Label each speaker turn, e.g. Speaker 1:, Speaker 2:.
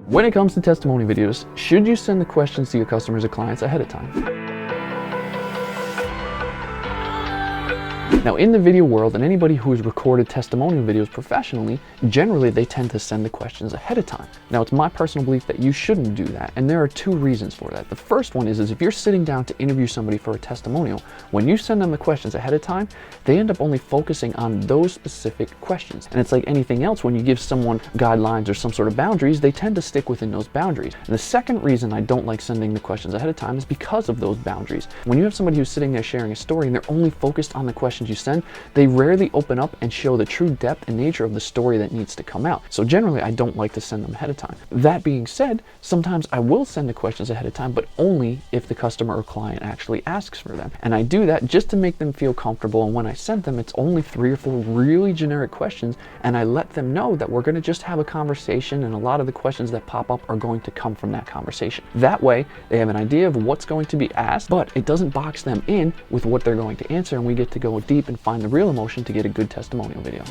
Speaker 1: When it comes to testimony videos, should you send the questions to your customers or clients ahead of time? Now, in the video world, and anybody who has recorded testimonial videos professionally, generally they tend to send the questions ahead of time. Now, it's my personal belief that you shouldn't do that, and there are two reasons for that. The first one is if you're sitting down to interview somebody for a testimonial, when you send them the questions ahead of time, they end up only focusing on those specific questions. And it's like anything else, when you give someone guidelines or some sort of boundaries, they tend to stick within those boundaries. And the second reason I don't like sending the questions ahead of time is because of those boundaries. When you have somebody who's sitting there sharing a story and they're only focused on the questions you send, they rarely open up and show the true depth and nature of the story that needs to come out. So generally, I don't like to send them ahead of time. That being said, sometimes I will send the questions ahead of time, but only if the customer or client actually asks for them. And I do that just to make them feel comfortable. And when I send them, it's only 3 or 4 really generic questions, and I let them know that we're going to just have a conversation, and a lot of the questions that pop up are going to come from that conversation. That way, they have an idea of what's going to be asked, but it doesn't box them in with what they're going to answer, and we get to go deep and find the real emotion to get a good testimonial video.